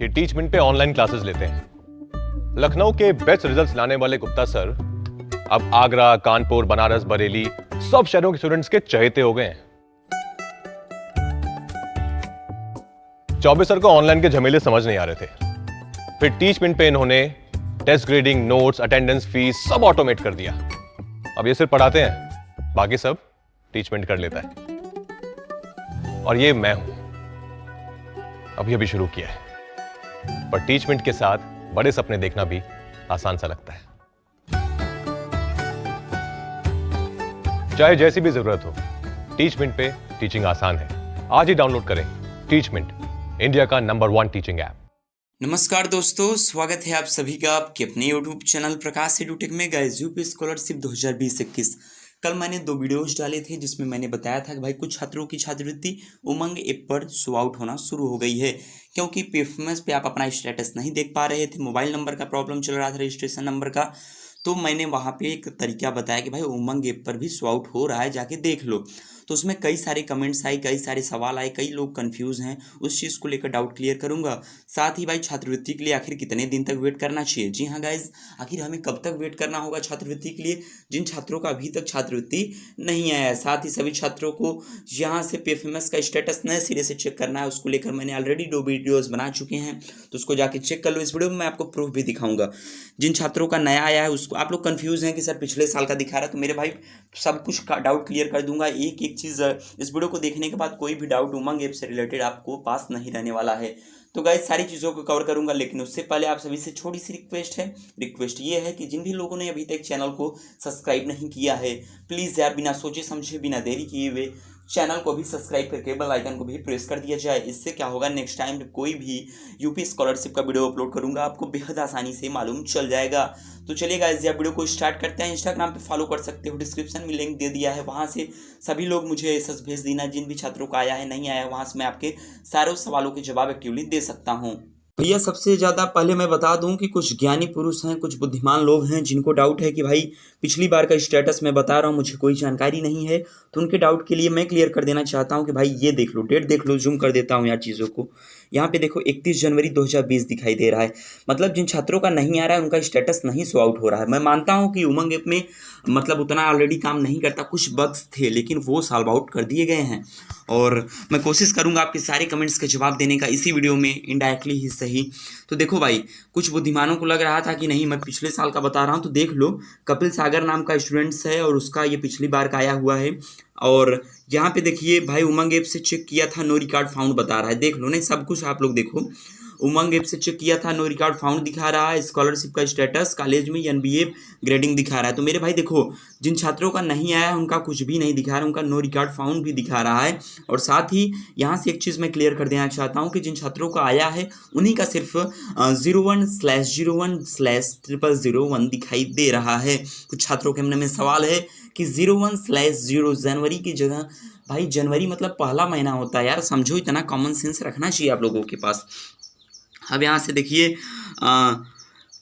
ये टीचमेंट पे online classes लेते हैं। लखनऊ के बेस्ट रिजल्ट्स लाने वाले गुप्ता सर अब आगरा, कानपुर, बनारस, बरेली सब शहरों के स्टूडेंट्स के चहेते हो गए हैं। चौबे सर को ऑनलाइन के झमेले समझ नहीं आ रहे थे। फिर टीचमेंट पे इन्होंने test grading, notes, attendance, fees सब ऑटोमेट कर दिया। अब ये सिर्फ पढ़ाते हैं, बाकी सब टीचमेंट कर लेता है। और ये मैं हूं, अभी शुरू किया है, पर टीचमेंट के साथ बड़े सपने देखना भी आसान सा लगता है। चाहे जैसी भी जरूरत हो, टीचमेंट पे टीचिंग आसान है। आज ही डाउनलोड करें टीचमेंट, इंडिया का नंबर 1 टीचिंग ऐप। नमस्कार दोस्तों, स्वागत है आप सभी का आपके अपने यूट्यूब चैनल प्रकाश एडुटेक में। गाइस, यूपी स्कॉलरशिप 2020-21 कल मैंने 2 वीडियोस डाले थे जिसमें मैंने बताया था कि भाई कुछ छात्रों की छात्रवृत्ति उमंग ऐप पर शो आउट होना शुरू हो गई है, क्योंकि परफॉर्मेंस पे आप अपना स्टेटस नहीं देख पा रहे थे। मोबाइल नंबर का प्रॉब्लम चल रहा था, रजिस्ट्रेशन नंबर का। तो मैंने वहाँ पे एक तरीका बताया कि भाई उमंग ऐप पर भी शो आउट हो रहा है, जाके देख लो। तो उसमें कई सारे कमेंट्स आए, कई सारे सवाल आए, कई लोग कंफ्यूज हैं। उस चीज़ को लेकर डाउट क्लियर करूंगा। साथ ही भाई छात्रवृत्ति के लिए आखिर कितने दिन तक वेट करना चाहिए। जी हाँ गाइज, आखिर हमें कब तक वेट करना होगा छात्रवृत्ति के लिए, जिन छात्रों का अभी तक छात्रवृत्ति नहीं आया है। साथ ही सभी छात्रों को यहाँ से पेफेमस का स्टेटस नए सिरे से चेक करना है, उसको लेकर मैंने ऑलरेडी 2 वीडियोज़ बना चुके हैं, तो उसको जाके चेक कर लो। इस वीडियो में मैं आपको प्रूफ भी दिखाऊंगा। जिन छात्रों का नया आया है उसको, आप लोग कंफ्यूज हैं कि सर पिछले साल का दिखा रहा है, तो मेरे भाई सब कुछ का डाउट क्लियर कर दूंगा। एक एक चीज़ इस वीडियो को देखने के बाद कोई भी डाउट उमंग ऐप से रिलेटेड आपको पास नहीं रहने वाला है। तो गाइस, सारी चीज़ों को कवर करूंगा, लेकिन उससे पहले आप सभी से छोटी सी रिक्वेस्ट है। रिक्वेस्ट ये है कि जिन भी लोगों ने अभी तक चैनल को सब्सक्राइब नहीं किया है, प्लीज़ यार बिना सोचे समझे, बिना देरी किए हुए चैनल को भी सब्सक्राइब करके बेल आइकन को भी प्रेस कर दिया जाए। इससे क्या होगा, नेक्स्ट टाइम कोई भी यूपी स्कॉलरशिप का वीडियो अपलोड करूंगा आपको बेहद आसानी से मालूम चल जाएगा। तो चलिए गाइस, या वीडियो को स्टार्ट करते हैं। इंस्टाग्राम पे फॉलो कर सकते हो, डिस्क्रिप्शन में लिंक दे दिया है, वहाँ से सभी लोग मुझे एसएस भेज देना। जिन भी छात्रों का आया है, नहीं आया है, वहाँ से मैं आपके सारे सवालों के जवाब एक्टिवली दे सकता हूँ। भैया, सबसे ज़्यादा पहले मैं बता दूं कि कुछ ज्ञानी पुरुष हैं, कुछ बुद्धिमान लोग हैं, जिनको डाउट है कि भाई पिछली बार का स्टेटस मैं बता रहा हूं, मुझे कोई जानकारी नहीं है। तो उनके डाउट के लिए मैं क्लियर कर देना चाहता हूं कि भाई ये देख लो, डेट देख लो, जूम कर देता हूं यार चीज़ों को। यहाँ पे देखो 31 जनवरी 2020 दिखाई दे रहा है। मतलब जिन छात्रों का नहीं आ रहा है उनका स्टेटस नहीं शो आउट हो रहा है। मैं मानता हूँ कि उमंग ऐप में मतलब उतना ऑलरेडी काम नहीं करता, कुछ बग्स थे, लेकिन वो सॉल्व आउट कर दिए गए हैं। और मैं कोशिश करूंगा आपके सारे कमेंट्स के जवाब देने का इसी वीडियो में, इनडायरेक्टली ही सही। तो देखो भाई, कुछ बुद्धिमानों को लग रहा था कि नहीं मैं पिछले साल का बता रहा हूँ, तो देख लो, कपिल सागर नाम का स्टूडेंट्स है और उसका ये पिछली बार का आया हुआ है। और यहाँ पे देखिए भाई, उमंग ऐप से चेक किया था, नो रिकॉर्ड फाउंड बता रहा है। देख लो, नहीं सब कुछ आप लोग देखो, उमंग ऐप से चेक किया था, नो रिकॉर्ड फाउंड दिखा रहा है। स्कॉलरशिप का स्टेटस, कॉलेज में एनबीए ग्रेडिंग दिखा रहा है। तो मेरे भाई देखो, जिन छात्रों का नहीं आया है उनका कुछ भी नहीं दिखा रहा है, उनका नो रिकॉर्ड फाउंड भी दिखा रहा है। और साथ ही यहाँ से एक चीज़ मैं क्लियर कर देना चाहता हूँ कि जिन छात्रों का आया है उन्हीं का सिर्फ 01/01/0001 दिखाई दे रहा है। कुछ छात्रों के मन में सवाल है कि 01/0 जनवरी की जगह भाई जनवरी मतलब पहला महीना होता है यार, समझो, इतना कॉमन सेंस रखना चाहिए आप लोगों के पास। अब यहाँ से देखिए,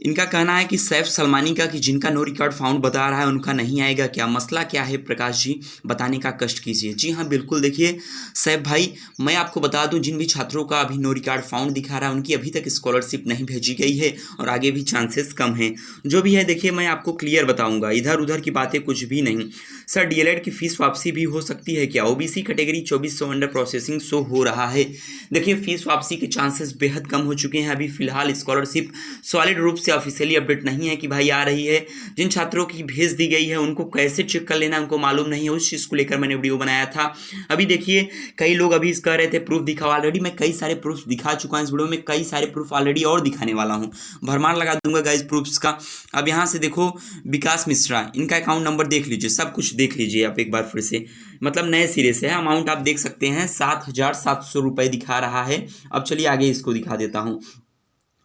इनका कहना है कि सैफ सलमानी का कि जिनका नो रिकॉर्ड फाउंड बता रहा है उनका नहीं आएगा, क्या मसला क्या है प्रकाश जी, बताने का कष्ट कीजिए। जी हाँ बिल्कुल, देखिए सैफ भाई, मैं आपको बता दूं, जिन भी छात्रों का अभी नो रिकॉर्ड फाउंड दिखा रहा है उनकी अभी तक स्कॉलरशिप नहीं भेजी गई है और आगे भी चांसेस कम हैं। जो भी है देखिए, मैं आपको क्लियर बताऊँगा, इधर उधर की बातें कुछ भी नहीं। सर डीएलएड की फीस वापसी भी हो सकती है क्या? OBC category 2400 under processing show हो रहा है। देखिए, फीस वापसी के चांसेस बेहद कम हो चुके हैं। अभी फिलहाल स्कॉलरशिप सॉलिड रूप से ऑफिशियली अपडेट नहीं है कि भाई आ रही है। जिन छात्रों की भेज दी गई है उनको कैसे चेक कर लेना उनको मालूम नहीं है, उस चीज़ को लेकर मैंने वीडियो बनाया था। अभी देखिए, कई लोग अभी कह रहे थे प्रूफ दिखाओ, ऑलरेडी मैं कई सारे प्रूफ दिखा चुका हूँ इस वीडियो में, कई सारे प्रूफ ऑलरेडी और दिखाने वाला हूँ, भरमार लगा दूंगा गाइज प्रूफ्स का। अब यहाँ से देखो, विकास मिश्रा, इनका अकाउंट नंबर देख लीजिए, सब कुछ देख लीजिए आप एक बार फिर से, मतलब नए सिरे से है। अमाउंट आप देख सकते हैं 7,700 रुपये दिखा रहा है। अब चलिए आगे इसको दिखा देता हूँ।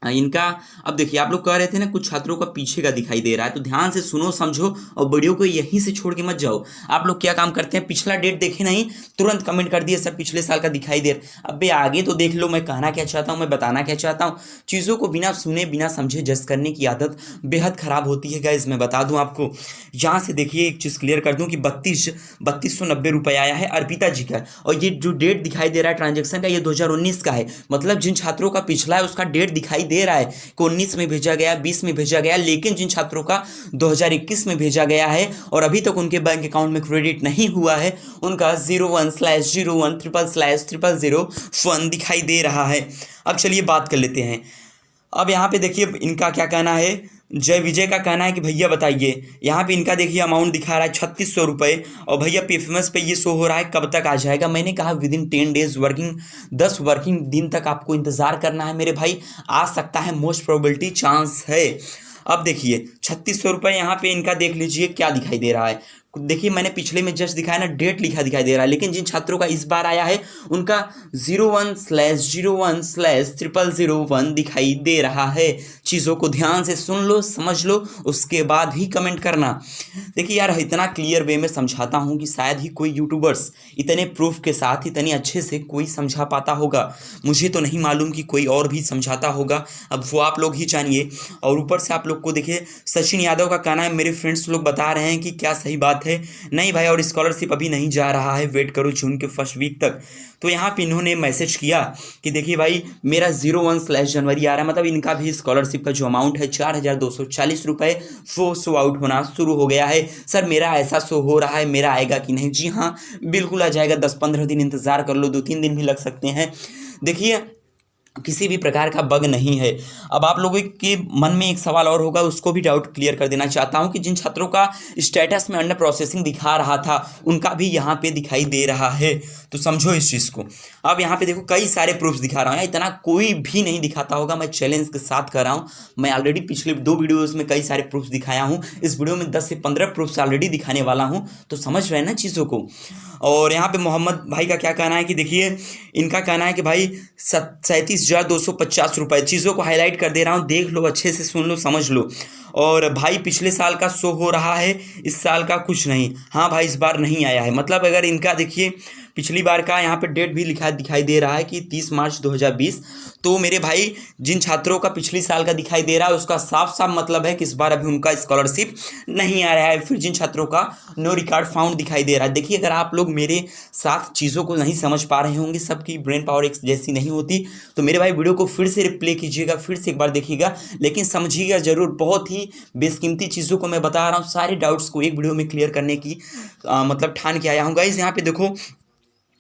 इनका अब देखिए, आप लोग कह रहे थे ना कुछ छात्रों का पीछे का दिखाई दे रहा है, तो ध्यान से सुनो समझो और वीडियो को यहीं से छोड़ के मत जाओ। आप लोग क्या काम करते हैं, पिछला डेट देखे नहीं, तुरंत कमेंट कर दिए सर पिछले साल का दिखाई दे रहा। अबे आगे तो देख लो, मैं कहना क्या चाहता हूँ, मैं बताना क्या चाहता हूँ। चीज़ों को बिना सुने बिना समझे जज करने की आदत बेहद खराब होती है गाइज। मैं बता दूँ आपको, यहाँ से देखिए एक चीज़ क्लियर कर दूँ कि 3290 आया है अर्पिता जी का, और ये जो डेट दिखाई दे रहा है ट्रांजेक्शन का, ये 2019 का है। मतलब जिन छात्रों का पिछला है उसका डेट दिखाई दे रहा है कि 19 में भेजा गया, 20 में भेजा गया, लेकिन जिन छात्रों का 2021 में भेजा गया है और अभी तक उनके बैंक अकाउंट में क्रेडिट नहीं हुआ है, उनका 01/01/000001 दिखाई दे रहा है। अब चलिए बात कर लेते हैं। अब यहाँ पे देखिए इनका क्या कहना है, जय विजय का कहना है कि भैया बताइए, यहाँ पे इनका देखिए अमाउंट दिखा रहा है 3600 रुपये, और भैया पीएफएमएस पे ये शो हो रहा है कब तक आ जाएगा। मैंने कहा विदिन 10 डेज वर्किंग, 10 वर्किंग दिन तक आपको इंतज़ार करना है मेरे भाई, आ सकता है, मोस्ट प्रोबेबिलिटी चांस है। अब देखिए 3600 रुपये यहाँ पे इनका देख लीजिए क्या दिखाई दे रहा है। देखिए मैंने पिछले में जस्ट दिखाया ना, डेट लिखा दिखाई दे रहा है, लेकिन जिन छात्रों का इस बार आया है उनका 01/01/0001 दिखाई दे रहा है। चीज़ों को ध्यान से सुन लो, समझ लो, उसके बाद ही कमेंट करना। देखिए यार, इतना क्लियर वे में समझाता हूँ कि शायद ही कोई यूट्यूबर्स इतने प्रूफ के साथ इतने अच्छे से कोई समझा पाता होगा। मुझे तो नहीं मालूम कि कोई और भी समझाता होगा, अब वो आप लोग ही जानिए। और ऊपर से आप लोग को देखिए सचिन यादव का कहना है, मेरे फ्रेंड्स लोग बता रहे हैं कि क्या सही बात है, नहीं भाई, और स्कॉलरशिप अभी नहीं जा रहा है, वेट करो जून के फर्स्ट वीक तक। तो यहाँ पे इन्होंने मैसेज किया कि देखिए भाई मेरा 01/जनवरी आ रहा है, मतलब इनका भी स्कॉलरशिप का जो अमाउंट है 4240 रुपये वो शो आउट होना शुरू हो गया है। सर मेरा ऐसा शो हो रहा है, मेरा आएगा कि नहीं? जी हाँ, बिल्कुल आ जाएगा, 10-15 दिन इंतज़ार कर लो, 2-3 दिन भी लग सकते हैं। देखिए किसी भी प्रकार का बग नहीं है। अब आप लोगों के मन में एक सवाल और होगा, उसको भी डाउट क्लियर कर देना चाहता हूं कि जिन छात्रों का स्टेटस में अंडर प्रोसेसिंग दिखा रहा था उनका भी यहां पे दिखाई दे रहा है, तो समझो इस चीज़ को। अब यहां पे देखो कई सारे प्रूफ्स दिखा रहा हूं, इतना कोई भी नहीं दिखाता होगा, मैं चैलेंज के साथ कर रहा हूं। मैं ऑलरेडी पिछले 2 वीडियोज़ में कई सारे प्रूफ्स दिखाया हूँ, इस वीडियो में 10 से 15 प्रूफ्स ऑलरेडी दिखाने वाला हूँ, तो समझ रहे हैं ना चीज़ों को। और यहाँ पे मोहम्मद भाई का क्या कहना है कि देखिए इनका कहना है कि भाई 37,250 रुपये, चीज़ों को हाईलाइट कर दे रहा हूँ, देख लो, अच्छे से सुन लो, समझ लो। और भाई पिछले साल का शो हो रहा है, इस साल का कुछ नहीं। हाँ भाई इस बार नहीं आया है, मतलब अगर इनका देखिए पिछली बार का यहाँ पे डेट भी लिखा दिखाई दे रहा है कि 30 मार्च 2020, तो मेरे भाई जिन छात्रों का पिछली साल का दिखाई दे रहा है उसका साफ साफ मतलब है कि इस बार अभी उनका स्कॉलरशिप नहीं आ रहा है। फिर जिन छात्रों का नो रिकॉर्ड फाउंड दिखाई दे रहा है, देखिए अगर आप लोग मेरे साथ चीज़ों को नहीं समझ पा रहे होंगे, सबकी ब्रेन पावर एक जैसी नहीं होती, तो मेरे भाई वीडियो को फिर से रिप्ले कीजिएगा, फिर से एक बार देखिएगा, लेकिन समझिएगा जरूर। बहुत ही बेशकीमती चीज़ों को मैं बता रहा हूँ, सारे डाउट्स को एक वीडियो में क्लियर करने की मतलब ठान के आया हूँ गाइस। यहाँ पे देखो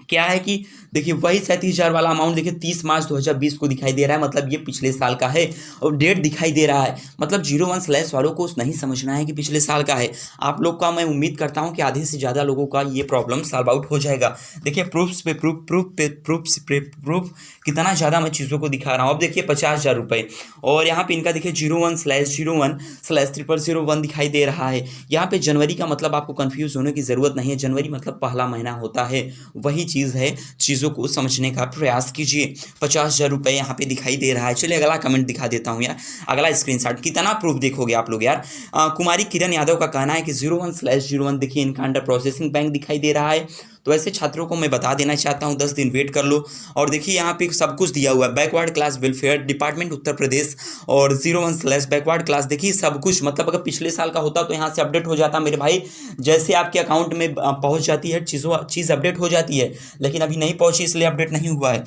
क्या है कि देखिए वही 37,000 वाला अमाउंट देखिए 30 मार्च 2020 को दिखाई दे रहा है, मतलब ये पिछले साल का है, और डेट दिखाई दे रहा है, मतलब 01/ वालों को नहीं समझना है कि पिछले साल का है। आप लोग का मैं उम्मीद करता हूं कि आधे से ज़्यादा लोगों का ये प्रॉब्लम सॉल्व आउट हो जाएगा। देखिए प्रूफ्स पे प्रूफ कितना ज़्यादा मैं चीज़ों को दिखा रहा हूँ। अब देखिए 50,000 रुपये, और यहाँ पे इनका देखिए 01/01/0001 दिखाई दे रहा है। यहाँ पे जनवरी का मतलब आपको कन्फ्यूज़ होने की ज़रूरत नहीं है, जनवरी मतलब पहला महीना होता है, वही चीज़ है। चीज़ों को समझने का प्रयास कीजिए। 50,000 रुपये यहाँ पे दिखाई दे रहा है। चलिए अगला कमेंट दिखा देता हूँ यार, अगला स्क्रीनशॉट। कितना प्रूफ देखोगे आप लोग यार। कुमारी किरण यादव का कहना है कि 01/01 देखिए इनका अंडर प्रोसेसिंग बैंक दिखाई दे रहा है। तो ऐसे छात्रों को मैं बता देना चाहता हूँ 10 दिन वेट कर लो। और देखिए यहाँ पे सब कुछ दिया हुआ है, backward class welfare department Uttar Pradesh, और 01/ बैकवर्ड क्लास, देखिए सब कुछ। मतलब अगर पिछले साल का होता तो यहाँ से अपडेट हो जाता मेरे भाई, जैसे आपके अकाउंट में पहुँच जाती है चीज़ अपडेट हो जाती है, लेकिन अभी नहीं पहुँची इसलिए अपडेट नहीं हुआ है।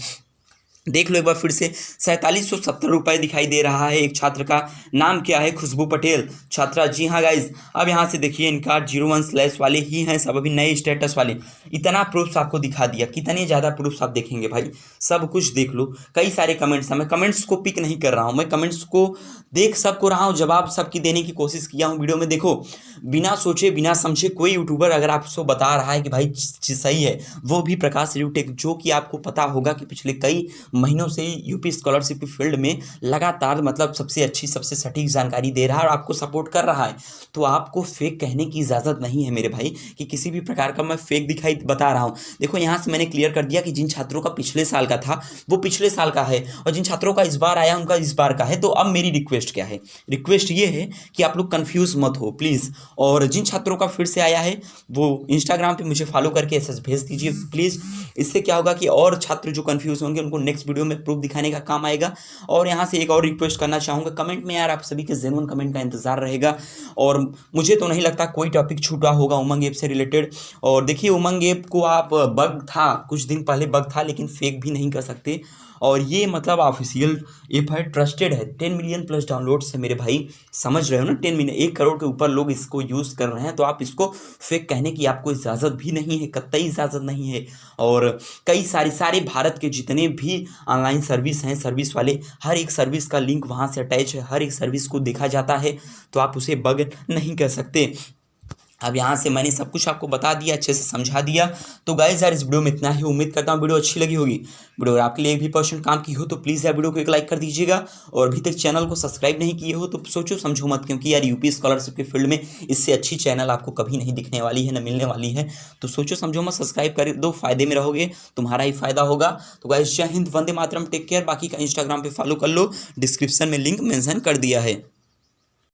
देख लो एक बार फिर से 4770 रुपये दिखाई दे रहा है। एक छात्र का नाम क्या है, खुशबू पटेल छात्रा। जी हाँ गाइज, अब यहाँ से देखिए इनका 01/ वाले ही हैं सब, अभी नए स्टेटस वाले। इतना प्रूफ्स आपको दिखा दिया, कितने ज़्यादा प्रूफ्स आप देखेंगे भाई, सब कुछ देख लो। कई सारे कमेंट्स हैं, मैं कमेंट्स को पिक नहीं कर रहा हूँ, मैं कमेंट्स को देख सबको रहा हूँ, जवाब सबकी देने की कोशिश किया हूँ वीडियो में। देखो बिना सोचे बिना समझे कोई यूट्यूबर अगर आपको बता रहा है कि भाई सही है, वो भी प्रकाश एडुटेक, जो कि आपको पता होगा कि पिछले कई महीनों से यूपी स्कॉलरशिप की फील्ड में लगातार मतलब सबसे अच्छी सबसे सटीक जानकारी दे रहा है और आपको सपोर्ट कर रहा है। तो आपको फेक कहने की इजाज़त नहीं है मेरे भाई कि किसी भी प्रकार का मैं फेक दिखाई बता रहा हूँ। देखो यहाँ से मैंने क्लियर कर दिया कि जिन छात्रों का पिछले साल का था वो पिछले साल का है और जिन छात्रों का इस बार आया उनका इस बार का है। तो अब मेरी रिक्वेस्ट क्या है, रिक्वेस्ट ये है कि आप लोग कन्फ्यूज़ मत हो प्लीज़। और जिन छात्रों का फिर से आया है वो इंस्टाग्राम पे मुझे फॉलो करके एसएस भेज दीजिए प्लीज़। इससे क्या होगा कि और छात्र जो कंफ्यूज होंगे उनको नेक्स्ट वीडियो में प्रूफ दिखाने का काम आएगा। और यहाँ से एक और रिक्वेस्ट करना चाहूँगा, कमेंट में यार आप सभी के जेन्युइन कमेंट का इंतजार रहेगा। और मुझे तो नहीं लगता कोई टॉपिक छूटा होगा उमंग ऐप से रिलेटेड। और देखिए उमंग ऐप को आप बग था, कुछ दिन पहले बग था, लेकिन फेक भी नहीं कर सकते। और ये मतलब ऑफिशियल ऐप है, ट्रस्टेड है, 10 मिलियन प्लस डाउनलोड्स है मेरे भाई, समझ रहे हो ना। 10 मिलियन, 1 करोड़ के ऊपर लोग इसको यूज़ कर रहे हैं। तो आप इसको फेक कहने की आपको इजाज़त भी नहीं है, कतई इजाज़त नहीं है। और कई सारे भारत के जितने भी ऑनलाइन सर्विस हैं, सर्विस वाले, हर एक सर्विस का लिंक वहाँ से अटैच है, हर एक सर्विस को देखा जाता है। तो आप उसे बग नहीं कह सकते। अब यहाँ से मैंने सब कुछ आपको बता दिया, अच्छे से समझा दिया। तो गाइस यार इस वीडियो में इतना ही, उम्मीद करता हूँ वीडियो अच्छी लगी होगी। वीडियो अगर आपके लिए भी % काम की हो तो प्लीज़ यार वीडियो को एक लाइक कर दीजिएगा। और अभी तक चैनल को सब्सक्राइब नहीं किए हो तो सोचो समझो मत, क्योंकि यार यूपी स्कॉलरशिप के फील्ड में इससे अच्छी चैनल आपको कभी नहीं दिखने वाली है, ना मिलने वाली है। तो सोचो समझो मत, सब्सक्राइब कर दो, फायदे में रहोगे, तुम्हारा ही फायदा होगा। तो गाइस जय हिंद, वंदे मातरम, टेक केयर। बाकी का इंस्टाग्राम पे फॉलो कर लो, डिस्क्रिप्शन में लिंक मेंशन कर दिया है।